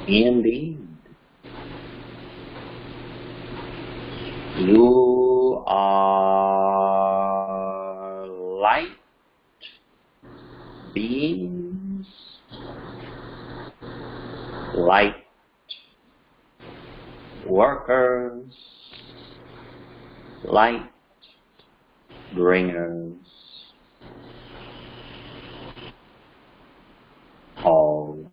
Indeed, you are light beings, light workers, light bringers, all.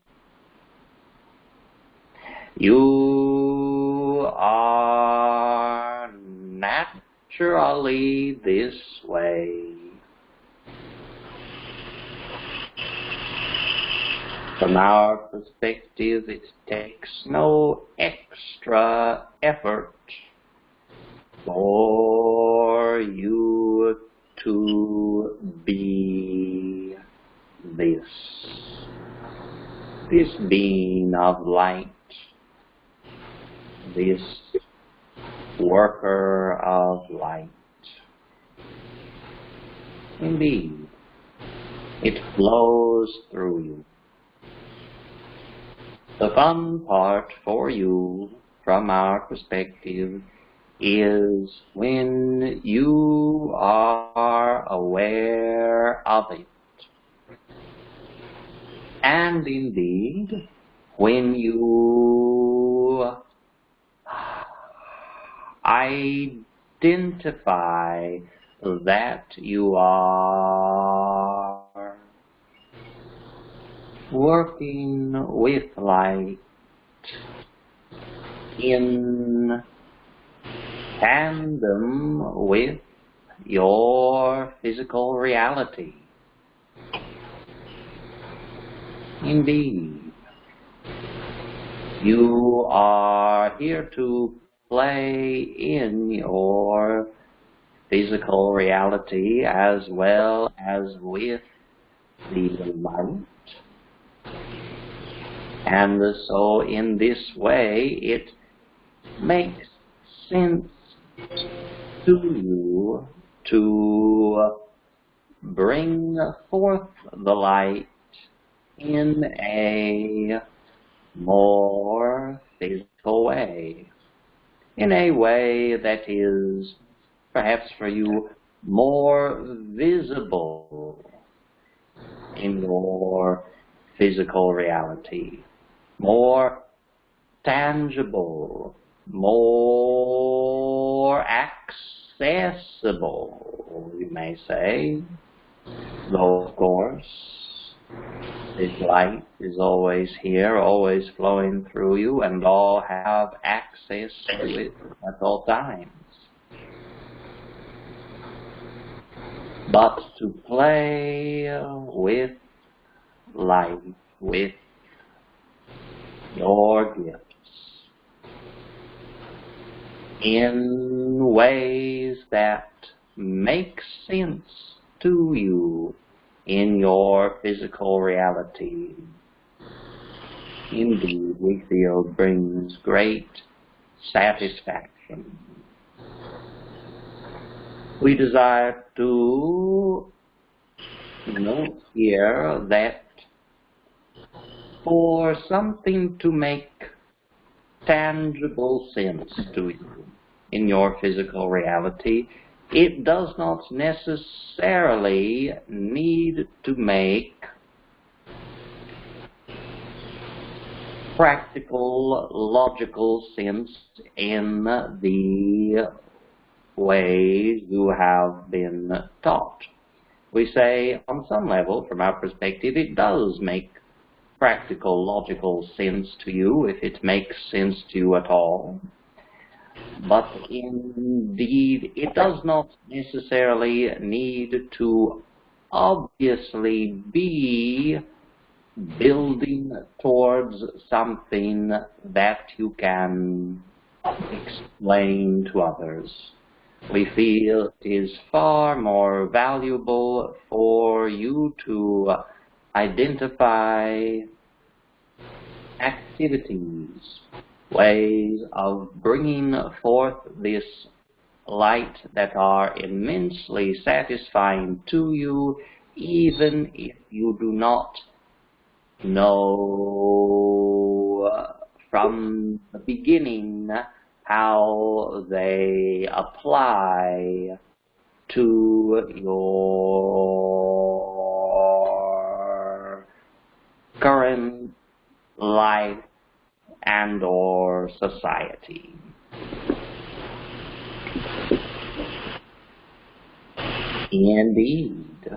You are naturally this way. From our perspective, it takes no extra effort for you to be this being of light, this worker of light. Indeed, it flows through you. The fun part for you, from our perspective, is when you are aware of it. And indeed, when you identify that you are working with light in tandem with your physical reality. Indeed, you are here to play in your physical reality as well as with the light. And so in this way, it makes sense to you to bring forth the light in a more physical way, in a way that is perhaps for you more visible in your physical reality, more tangible, more accessible, you may say. Though, of course, this light is always here, always flowing through you, and all have access to it at all times. But to play with life, with your gifts, in ways that make sense to you in your physical reality, indeed, we feel brings great satisfaction. We desire to note here that for something to make tangible sense to you in your physical reality, it does not necessarily need to make practical, logical sense in the ways you have been taught. We say, on some level, from our perspective, it does make practical, logical sense to you, if it makes sense to you at all. But indeed, it does not necessarily need to obviously be building towards something that you can explain to others. We feel it is far more valuable for you to identify activities, ways of bringing forth this light that are immensely satisfying to you, even if you do not know from the beginning how they apply to your current life and or society. Indeed,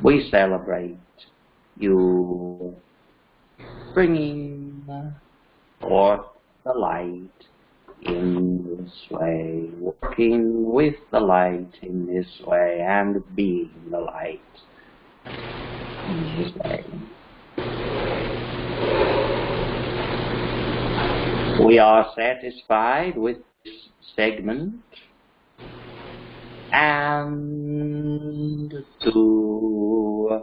we celebrate you bringing forth the light in this way, working with the light in this way, and being the light in this way. We are satisfied with this segment, and to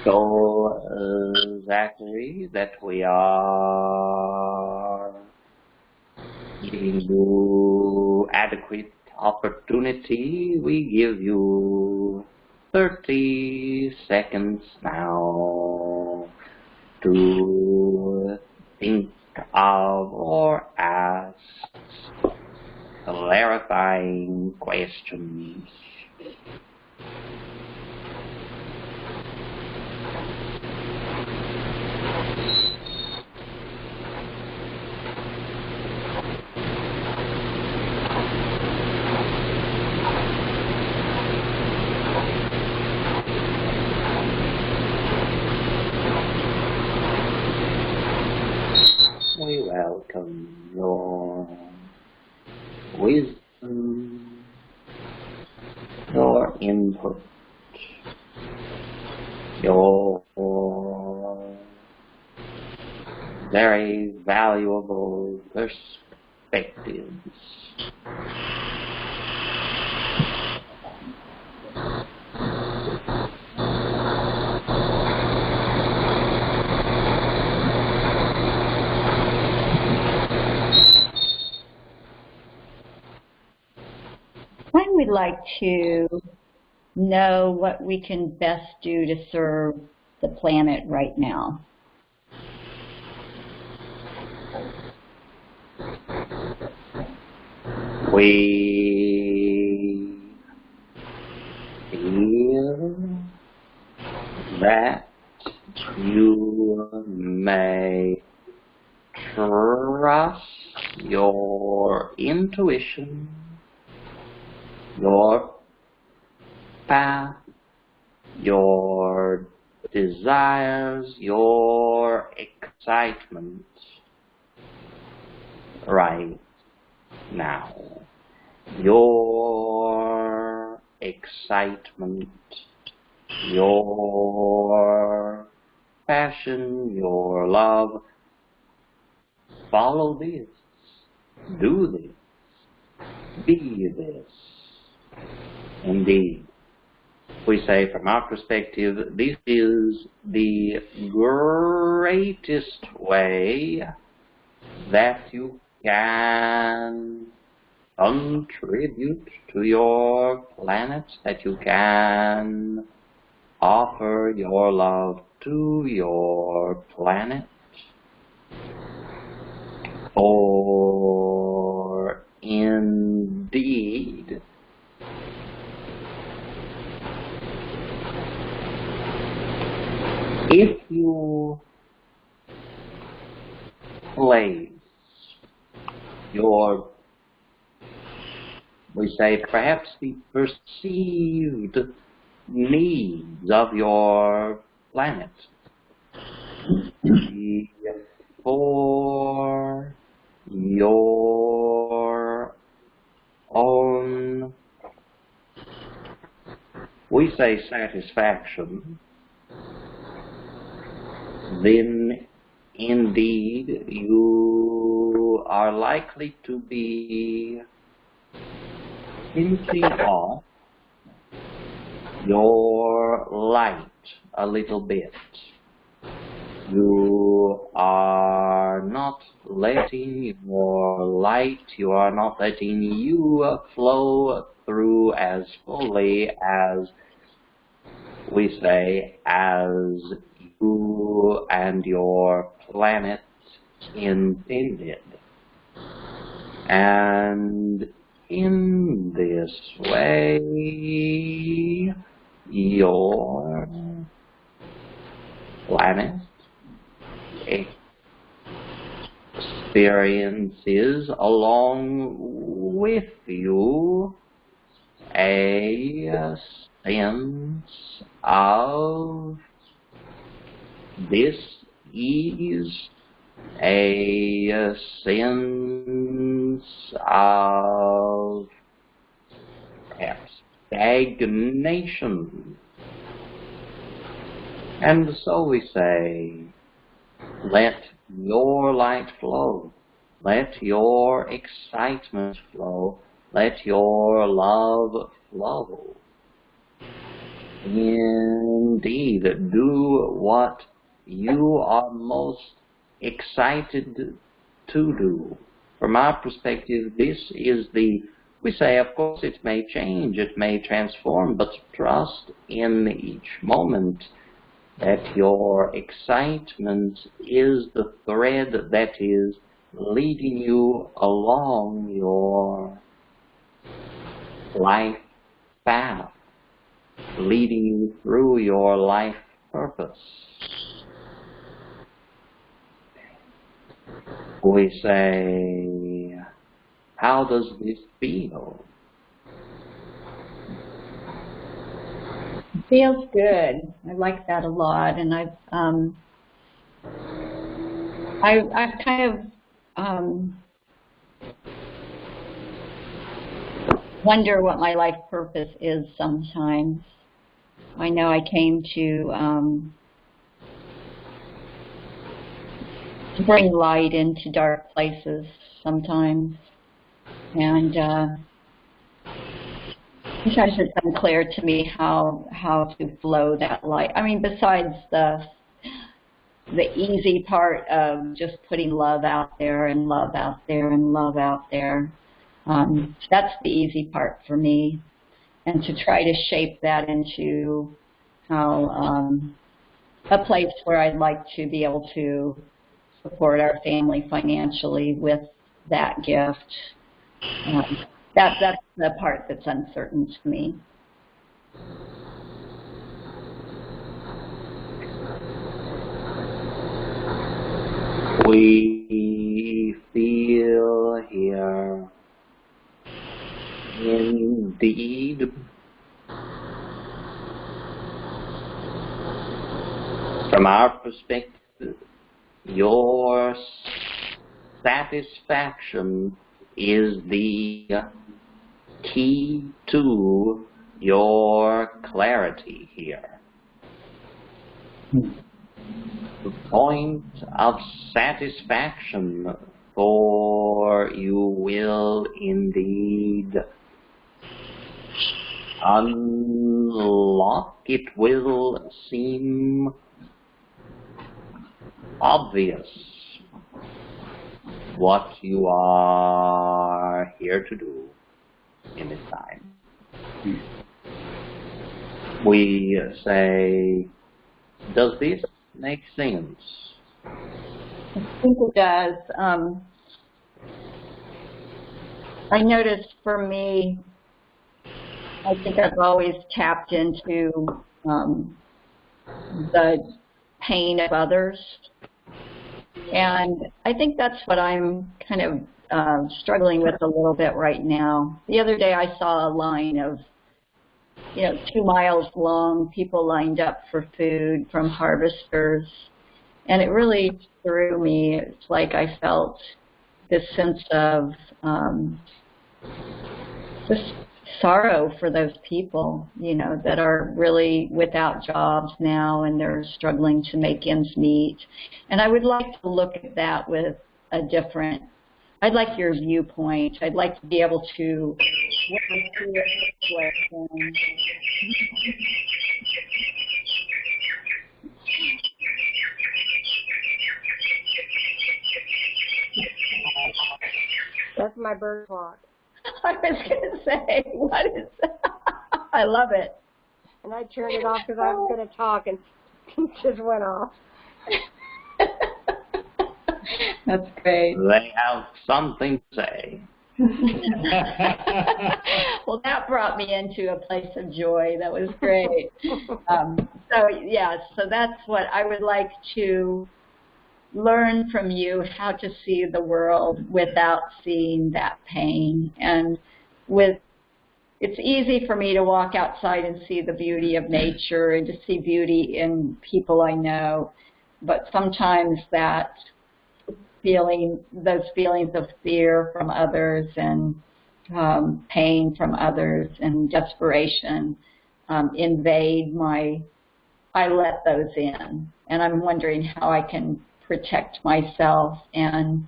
show Zachary that we are giving you adequate opportunity, we give you 30 seconds now to think of or ask clarifying questions. We welcome your wisdom, your input, your very valuable perspectives. I would like to know what we can best do to serve the planet right now. We feel that you may trust your intuition, your path, your desires, your excitement right now. Your excitement, your passion, your love. Follow this, do this, be this. Indeed, we say from our perspective, this is the greatest way that you can contribute to your planet, that you can offer your love to your planet. For indeed, if you place your, we say perhaps the perceived needs of your planet for your own, we say satisfaction, then indeed you are likely to be hinting off your light a little bit. You are not letting your light, you are not letting you flow through as fully as we say, as you and your planet intended. And in this way, your planet experiences along with you a sense of dis-ease, a sense of perhaps stagnation. And so we say, let your light flow, let your excitement flow, let your love flow. Indeed, do what you are most excited to do. From our perspective, this is we say, of course, it may change, it may transform, but trust in each moment that your excitement is the thread that is leading you along your life path, leading you through your life purpose. We say, how does this feel? It feels good. I like that a lot, and I've kind of wonder what my life purpose is sometimes. I know I came to bring light into dark places sometimes, and sometimes it's unclear to me how to flow that light. I mean, besides the easy part of just putting love out there and love out there and love out there. That's the easy part for me, and to try to shape that into how a place where I'd like to be able to support our family financially with that gift. That's the part that's uncertain to me. We feel here, indeed, from our perspective, your satisfaction is the key to your clarity here. The point of satisfaction for you will indeed unlock. It will seem obvious what you are here to do in this time. We say, does this make sense? I think it does. I noticed for me, I think I've always tapped into the pain of others. And I think that's what I'm kind of struggling with a little bit right now. The other day I saw a line of 2 miles long, people lined up for food from harvesters. And it really threw me. It's like I felt this sense of just sorrow for those people, that are really without jobs now and they're struggling to make ends meet. And I would like to look at that with a different, I'd like your viewpoint. I'd like to be able to look into a situation. That's my bird clock. I was going to say, what is that? I love it. And I turned it off because I was going to talk, and it just went off. That's great. They have something to say. Well, that brought me into a place of joy. That was great. So that's what I would like to learn from you, how to see the world without seeing that pain. And it's easy for me to walk outside and see the beauty of nature and to see beauty in people I know, but sometimes those feelings of fear from others and pain from others and desperation invade I let those in. And I'm wondering how I can protect myself, and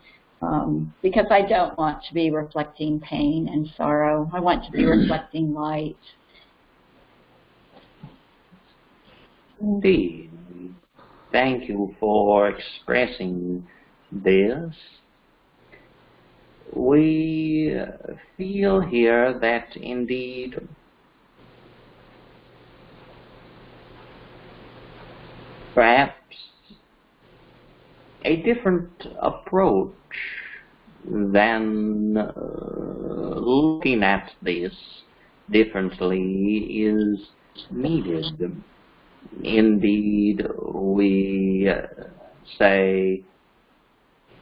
because I don't want to be reflecting pain and sorrow. I want to be reflecting light. Indeed. Thank you for expressing this. We feel here that indeed perhaps a different approach than looking at this differently is needed. Indeed, we say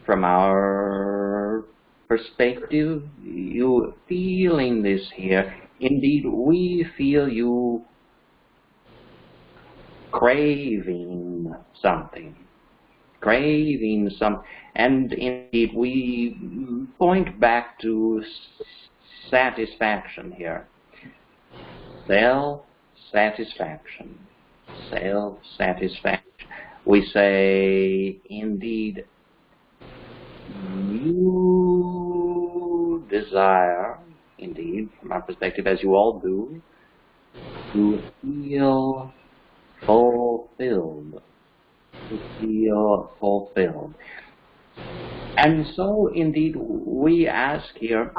from our perspective, you feeling this here, indeed we feel you craving something. And indeed we point back to satisfaction here. Self-satisfaction. We say, indeed, you desire, indeed, from our perspective, as you all do, to feel fulfilled. And so, indeed, we ask here,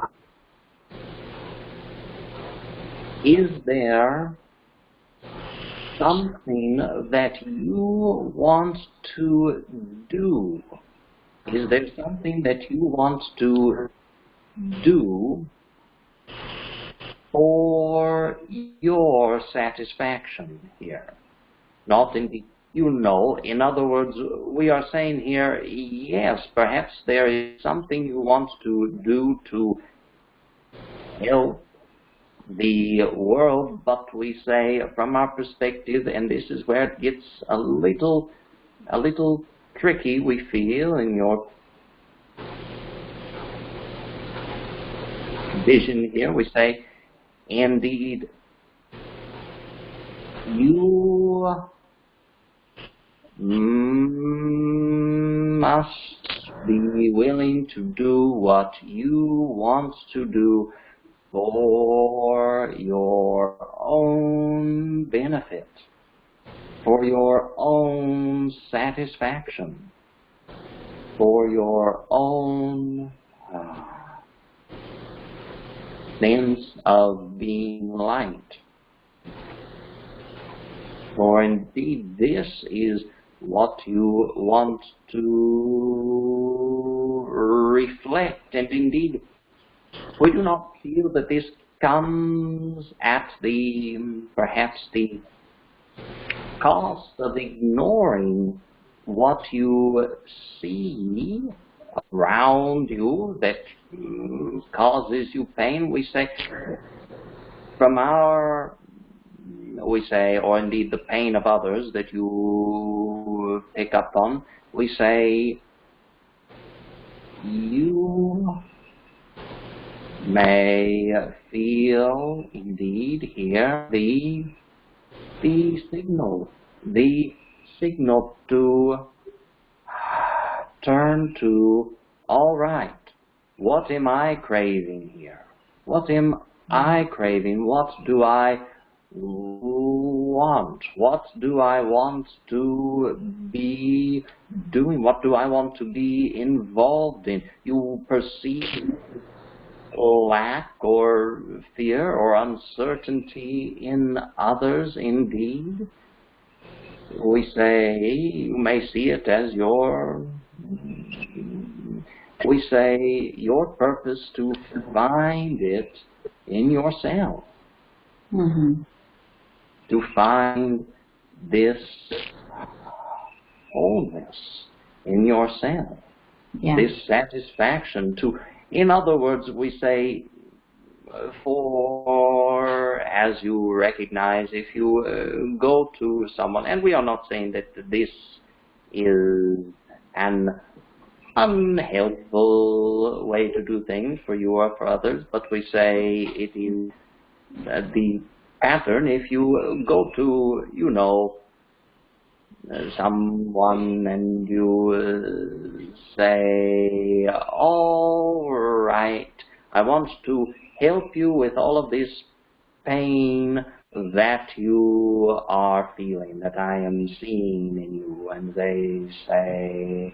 is there something that you want to do? Is there something that you want to do for your satisfaction here? Not indeed, in other words, we are saying here, yes, perhaps there is something you want to do to help the world, but we say from our perspective, and this is where it gets a little tricky, we feel, in your vision here, we say, indeed, you must be willing to do what you want to do for your own benefit, for your own satisfaction, for your own sense of being light. For indeed this is what you want to reflect, and indeed we do not feel that this comes at perhaps the cost of ignoring what you see around you that causes you pain. We say, or indeed the pain of others that you pick up on, we say, you may feel indeed here the signal to turn to, all right, what am I craving here? What am I craving? What do I want? What do I want to be doing? What do I want to be involved in? You perceive lack or fear or uncertainty in others, indeed. We say, you may see it as we say your purpose to find it in yourself. Mm-hmm. To find this wholeness in yourself. Yeah. This satisfaction to, in other words, we say, for, as you recognize, if you go to someone, and we are not saying that this is an unhelpful way to do things for you or for others, but we say it is the pattern. If you go to, someone and you say, all right, I want to help you with all of this pain that you are feeling, that I am seeing in you, and they say,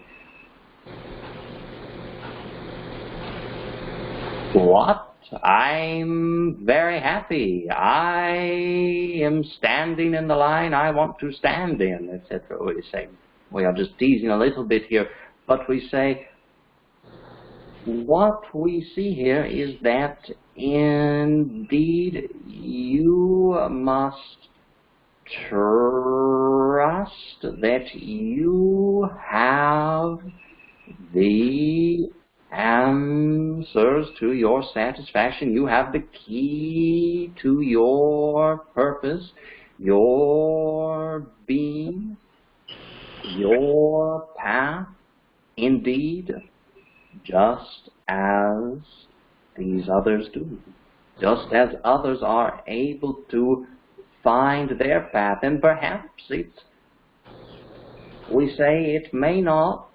what? I'm very happy. I am standing in the line I want to stand in, etc. We say, we are just teasing a little bit here, but we say, what we see here is that indeed you must trust that you have the answers to your satisfaction. You have the key to your purpose, your being, your path, indeed, just as these others do. Just as others are able to find their path. And perhaps we say it may not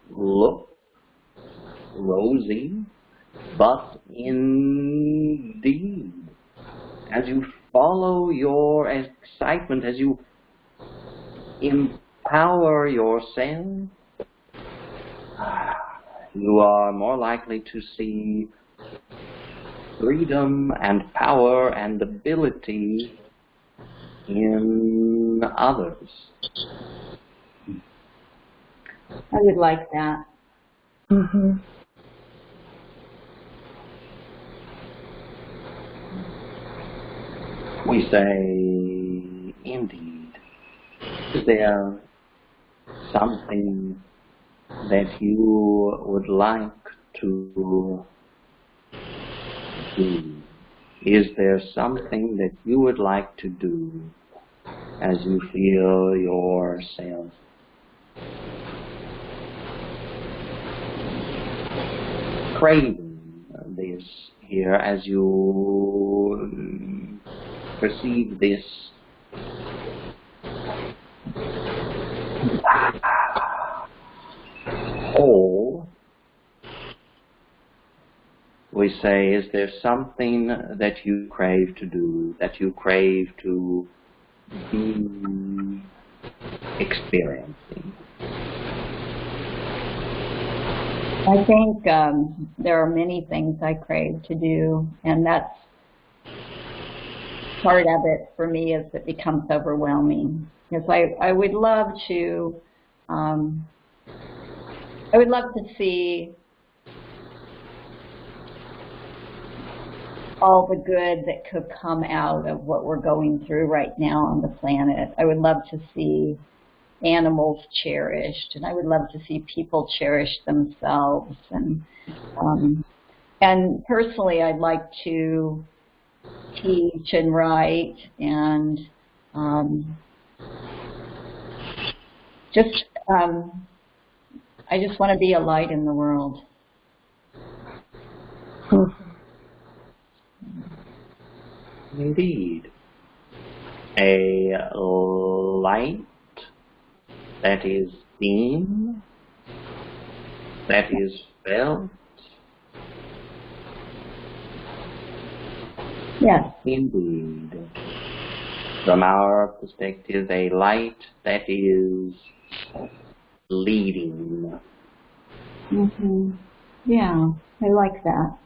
look rosy, but indeed, as you follow your excitement, as you empower yourself, you are more likely to see freedom and power and ability in others. I would like that. Mm-hmm. We say, indeed, is there something that you would like to do? Is there something that you would like to do as you feel yourself craving this here, as you perceive this whole? We say, is there something that you crave to do, that you crave to be experiencing? I think there are many things I crave to do, and that's part of it for me, is it becomes overwhelming. Because I would love to see all the good that could come out of what we're going through right now on the planet. I would love to see animals cherished, and I would love to see people cherish themselves. And personally, I'd like to teach and write, and I just want to be a light in the world. Indeed. A light that is seen, that is felt. Yes. Indeed. From our perspective, a light that is leading. Mm-hmm. Yeah, I like that.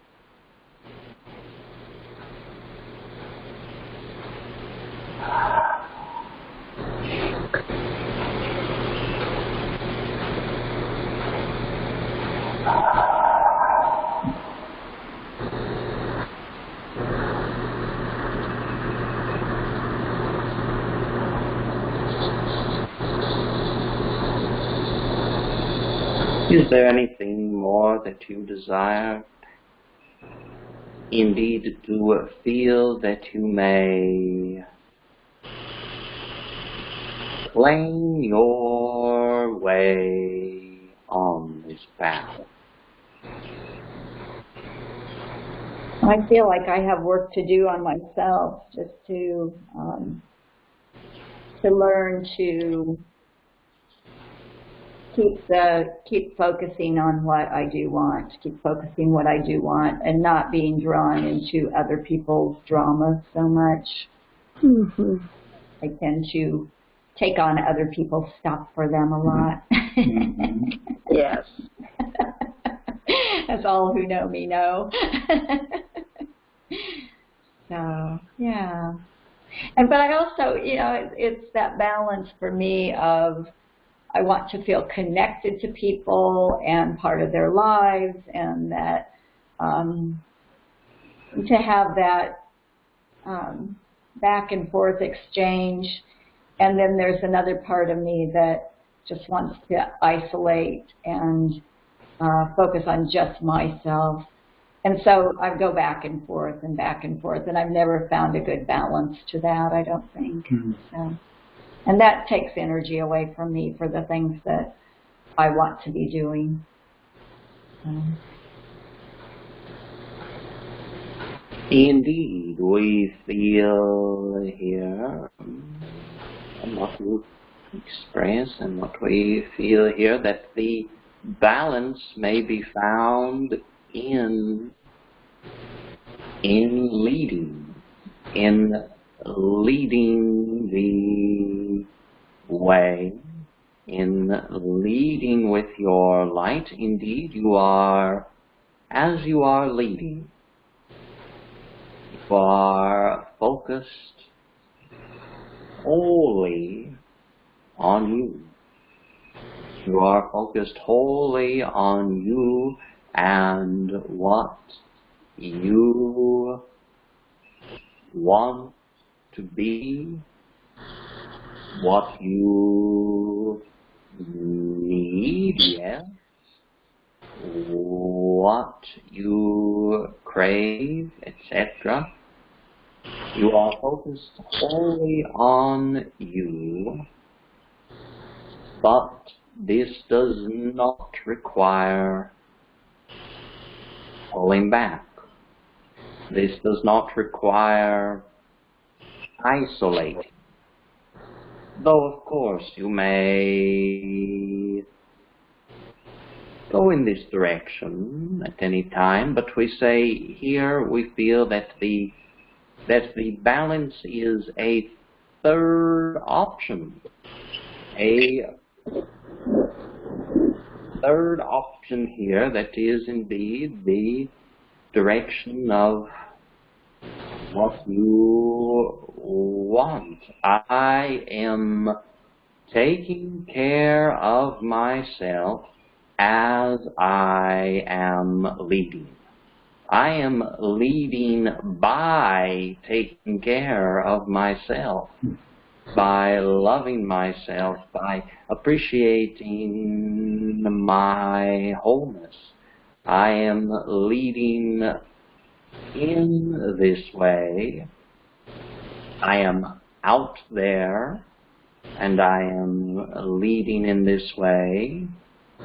Is there anything more that you desire? Indeed, to feel that you may claim your way on this path. I feel like I have work to do on myself, just to learn to keep focusing on what I do want, keep focusing what I do want, and not being drawn into other people's drama so much. Mm-hmm. I tend to take on other people's stuff for them a lot. Yes. As all who know me know. So, yeah. But I also, it's that balance for me of I want to feel connected to people and part of their lives, and that to have that back and forth exchange. And then there's another part of me that just wants to isolate and focus on just myself. And so I go back and forth, and I've never found a good balance to that, I don't think. Mm-hmm. So, and that takes energy away from me for the things that I want to be doing. Indeed, we feel here what you express and what we feel here, that the balance may be found in leading the way, in leading with your light. Indeed, as you are leading, you are focused wholly on you. You are focused wholly on you and what you want to be, what you need, yes, what you crave, etc. You are focused wholly on you, but this does not require pulling back. This does not require isolating. Though, of course, you may go in this direction at any time, but we say here we feel that the balance is a third option. A third option here that is indeed the direction of what you want. I am taking care of myself as I am leading. I am leading by taking care of myself, by loving myself, by appreciating my wholeness. I am leading in this way. I am out there, and I am leading in this way.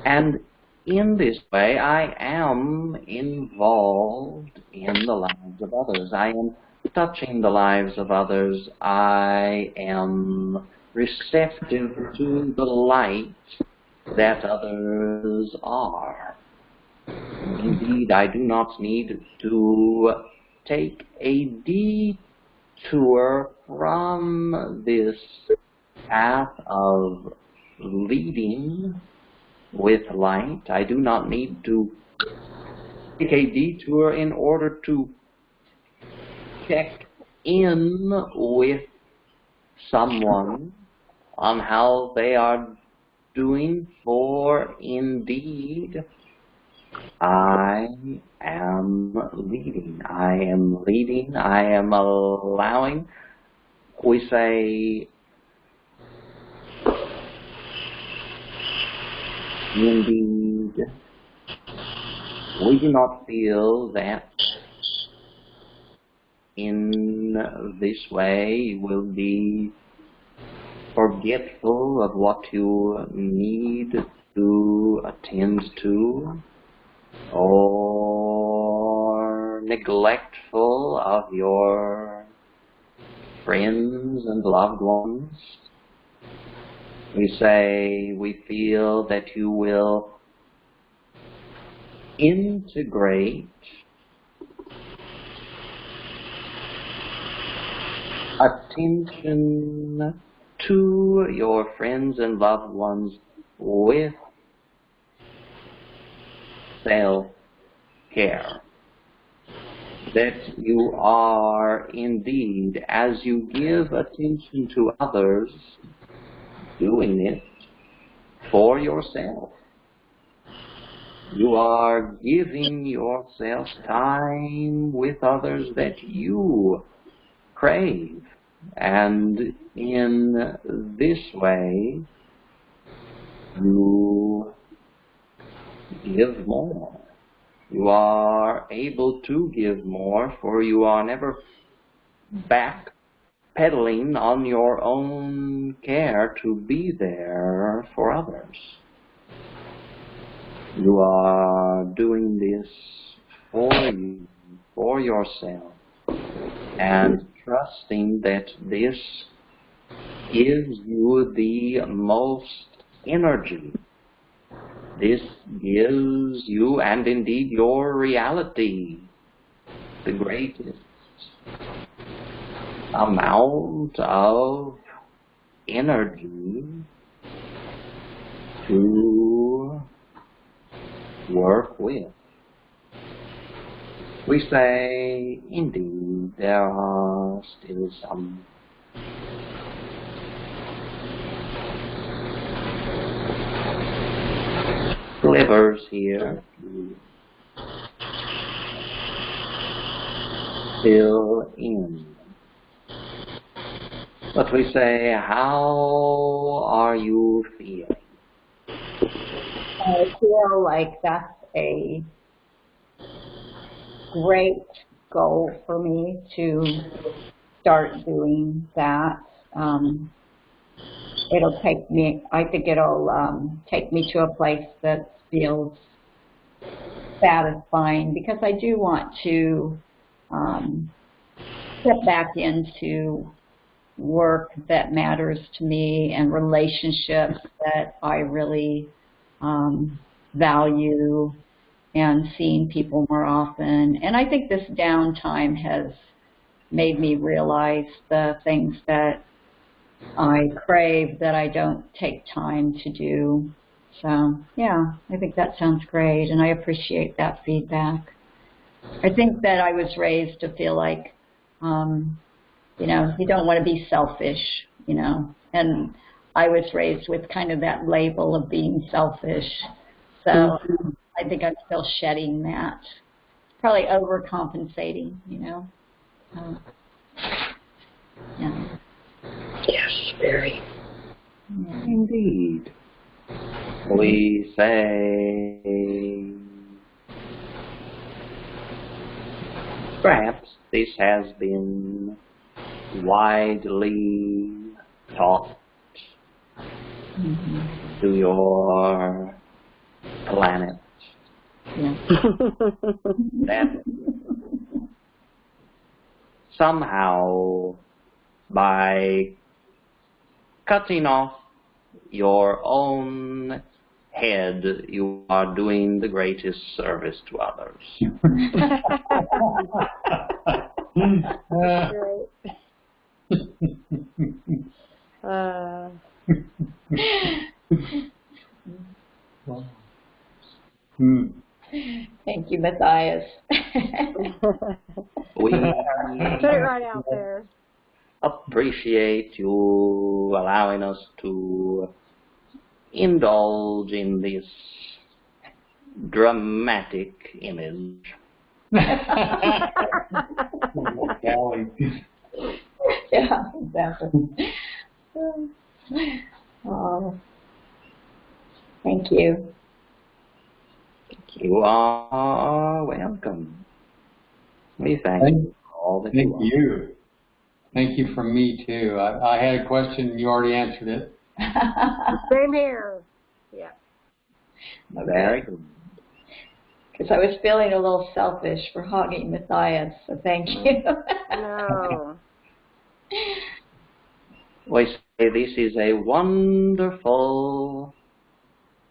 And in this way, I am involved in the lives of others. I am touching the lives of others. I am receptive to the light that others are. Indeed, I do not need to take a detour from this path of leading with light. I do not need to take a detour in order to check in with someone on how they are doing, for indeed I am leading. I am leading. I am allowing. We say in we do not feel that in this way you will be forgetful of what you need to attend to, or neglectful of your friends and loved ones. We say we feel that you will integrate attention to your friends and loved ones with self-care. That you are indeed, as you give attention to others, doing it for yourself. You are giving yourself time with others that you crave. And in this way, you give more. You are able to give more, for you are never backpedaling on your own care to be there for others. You are doing this for you, for yourself, and trusting that this gives you the most energy. This gives you, and indeed your reality, the greatest amount of energy to work with. We say, indeed, there are still some slivers here to fill in. But we say, how are you feeling? I feel like that's a great goal for me to start doing that. It'll take me, I think it'll take me to a place that feels satisfying, because I do want to step back into work that matters to me and relationships that I really value, and seeing people more often. And I think this downtime has made me realize the things that I crave that I don't take time to do. So, yeah, I think that sounds great, and I appreciate that feedback. I think that I was raised to feel like, you know, you don't want to be selfish, you know, and I was raised with kind of that label of being selfish. So I think I'm still shedding that. Probably overcompensating, you know. Yeah. Yes, very. Yeah. Indeed. We say, perhaps this has been widely taught to your planet. Yeah. That somehow, by cutting off your own head, you are doing the greatest service to others. Great. Thank you, Matthias. We Put it right out there. appreciate you allowing us to indulge in this dramatic image. Yeah, exactly. Oh, thank you. You are welcome. We thank you for all that Thank you are. you. Thank you from me, too. I had a question, and you already answered it. Same here. Yeah. Very good. Because I was feeling a little selfish for hogging Matthias, so thank you. No. We say this is a wonderful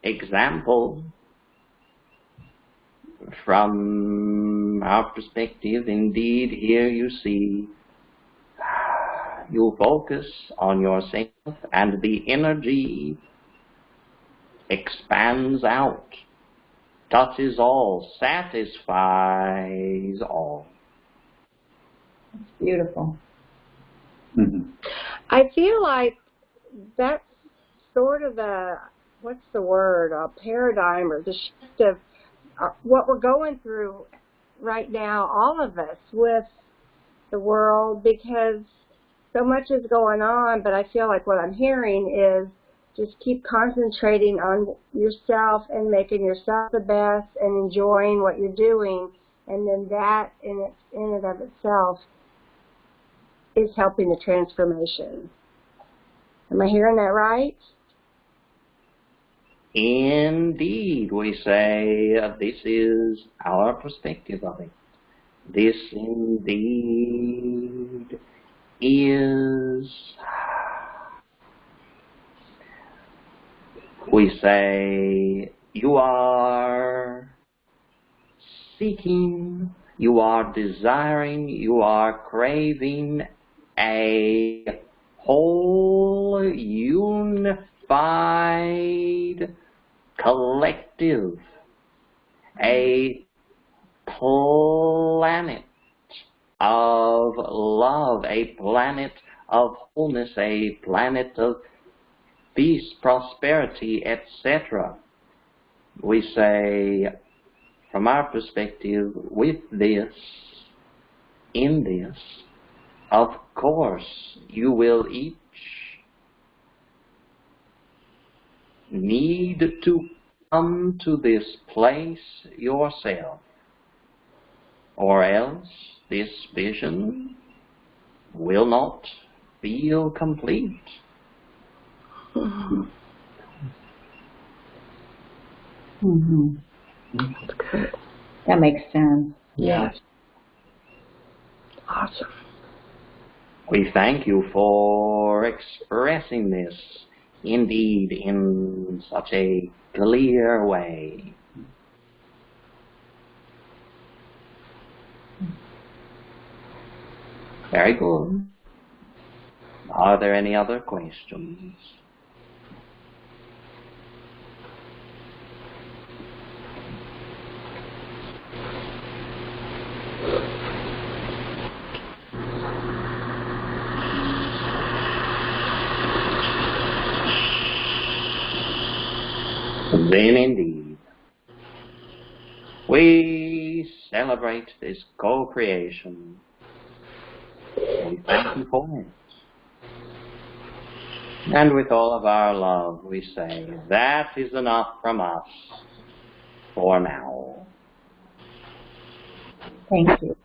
example from our perspective. Indeed, here you see you focus on yourself and the energy expands out, touches all, satisfies all. It's beautiful. Mm-hmm. I feel like that's sort of what's the word, a paradigm or the shift of what we're going through right now, all of us, with the world, because so much is going on, but I feel like what I'm hearing is just keep concentrating on yourself and making yourself the best and enjoying what you're doing, and then that in and of itself is helping the transformation. Am I hearing that right? Indeed, we say this is our perspective of it. This indeed is, we say, you are seeking, you are desiring, you are craving a whole, unified, collective, a planet of love, a planet of wholeness, a planet of peace, prosperity, etc. We say, from our perspective, with this, in this, of course, you will each need to come to this place yourself, or else this vision will not feel complete. Mm-hmm. That makes sense. Yes. Awesome. We thank you for expressing this, indeed, in such a clear way. Very good. Are there any other questions? Then indeed, we celebrate this co-creation. We thank you for it. And with all of our love, we say, that is enough from us for now. Thank you.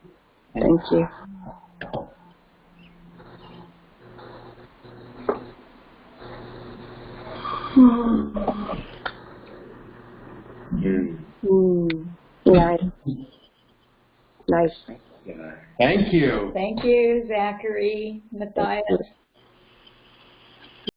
Thank you. Nice. Nice. Thank you. Thank you, Zachary, Matthias.